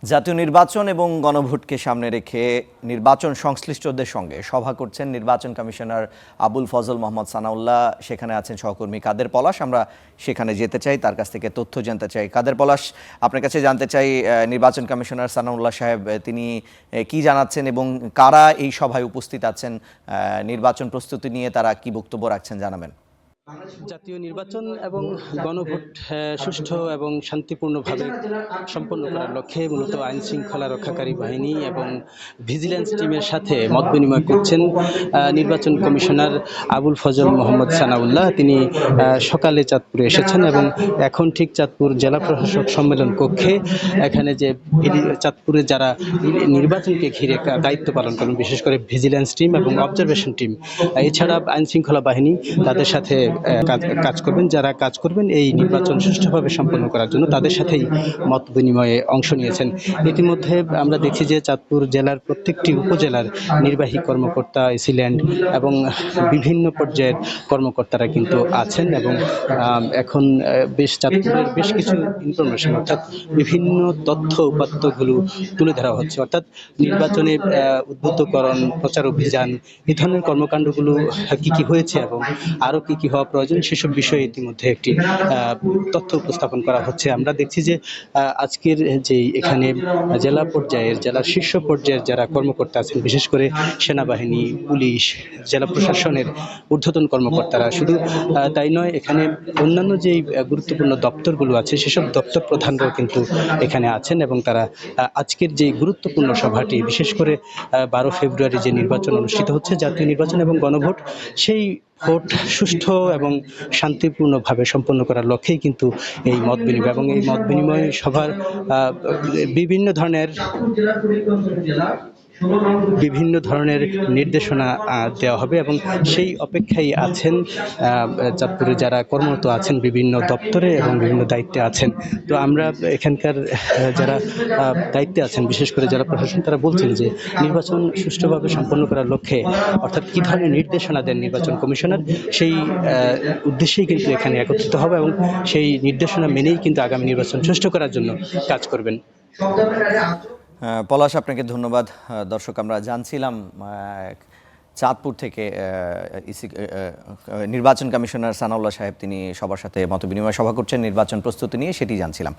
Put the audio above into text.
জাতীয় নির্বাচন এবং গণভোটকে সামনে রেখে নির্বাচন সংশ্লিষ্টদের সঙ্গে সভা করছেন নির্বাচন কমিশনার আবুল ফজল মোহাম্মদ সানাউল্লাহ। সেখানে আছেন সহকর্মী কাদের পলাশ। আমরা সেখানে যেতে চাই, তার কাছ থেকে তথ্য জানতে চাই। কাদের পলাশ, আপনার কাছে জানতে চাই নির্বাচন কমিশনার সানাউল্লাহ সাহেব তিনি কি জানাচ্ছেন এবং কারা এই সভায় উপস্থিত আছেন, নির্বাচন প্রস্তুতি নিয়ে তারা কি বক্তব্য রাখছেন জানাবেন। জাতীয় নির্বাচন এবং গণভোট সুষ্ঠু এবং শান্তিপূর্ণভাবে সম্পন্ন করার লক্ষ্যে মূলত আইন শৃঙ্খলা রক্ষাকারী বাহিনী এবং ভিজিল্যান্স টিমের সাথে মত বিনিময় করছেন নির্বাচন কমিশনার আবুল ফজল মোহাম্মদ সানাউল্লাহ। তিনি সকালে চাঁদপুরে এসেছেন এবং এখন ঠিক চাঁদপুর জেলা প্রশাসক সম্মেলন কক্ষে এখানে যে চাঁদপুরে যারা নির্বাচনকে ঘিরে দায়িত্ব পালন করেন, বিশেষ করে ভিজিল্যান্স টিম এবং অবজারভেশন টিম, এছাড়া আইন শৃঙ্খলা বাহিনী তাদের সাথে কাজ করবেন, যারা কাজ করবেন এই নির্বাচন সুষ্ঠুভাবে সম্পন্ন করার জন্য তাদের সাথেই মত বিনিময়ে অংশ নিয়েছেন। ইতিমধ্যে আমরা দেখছি যে চাঁদপুর জেলার প্রত্যেকটি উপজেলার নির্বাহী কর্মকর্তা, এসিল্যান্ড এবং বিভিন্ন পর্যায়ের কর্মকর্তারা কিন্তু আছেন এবং এখন চাঁদপুরের বেশ কিছু ইনফরমেশন অর্থাৎ বিভিন্ন তথ্য উপাত্তগুলো তুলে ধরা হচ্ছে, অর্থাৎ নির্বাচনে উদ্বুদ্ধকরণ, প্রচার অভিযান, এই ধরনের কর্মকাণ্ডগুলো কি কি হয়েছে এবং আরও কি কি হওয়া প্রয়োজন সেসব বিষয়ে ইতিমধ্যে একটি তথ্য উপস্থাপন করা হচ্ছে। আমরা দেখছি যে আজকের যে এখানে জেলা পর্যায়ের, জেলার শীর্ষ পর্যায়ের যারা কর্মকর্তা আছেন, বিশেষ করে সেনাবাহিনী, পুলিশ, জেলা প্রশাসনের ঊর্ধ্বতন কর্মকর্তারা, শুধু তাই নয়, এখানে অন্যান্য যে গুরুত্বপূর্ণ দপ্তরগুলো আছে সেসব দপ্তর প্রধানরাও কিন্তু এখানে আছেন এবং তারা আজকের যে গুরুত্বপূর্ণ সভাটি, বিশেষ করে 12 ফেব্রুয়ারি যে নির্বাচন অনুষ্ঠিত হচ্ছে, জাতীয় নির্বাচন এবং গণভোট, সেই ভোট সুষ্ঠু এবং শান্তিপূর্ণভাবে সম্পন্ন করার লক্ষ্যেই কিন্তু এই মত বিনিময় এবং এই মত বিনিময় সভার বিভিন্ন ধরনের নির্দেশনা দেওয়া হবে এবং সেই অপেক্ষায় আছেন চাঁদপুরে যারা কর্মরত আছেন বিভিন্ন দপ্তরে এবং বিভিন্ন দায়িত্বে আছেন। তো আমরা এখানকার যারা দায়িত্বে আছেন, বিশেষ করে যারা প্রশাসন, তারা বলছেন যে নির্বাচন সুষ্ঠুভাবে সম্পন্ন করার লক্ষ্যে অর্থাৎ কী ধরনের নির্দেশনা দেন নির্বাচন কমিশনার, সেই উদ্দেশ্যেই কিন্তু এখানে একত্রিত হবে এবং সেই নির্দেশনা মেনেই কিন্তু আগামী নির্বাচন সুষ্ঠু করার জন্য কাজ করবেন। পলাশ, আপনাকে ধন্যবাদ। দর্শক, আমরা জানছিলাম চাঁদপুর থেকে নির্বাচন কমিশনার সানাউল্লাহ সাহেব তিনি সবার সাথে মতবিনিময় সভা করছেন নির্বাচন প্রস্তুতি নিয়ে, সেটি জানছিলাম।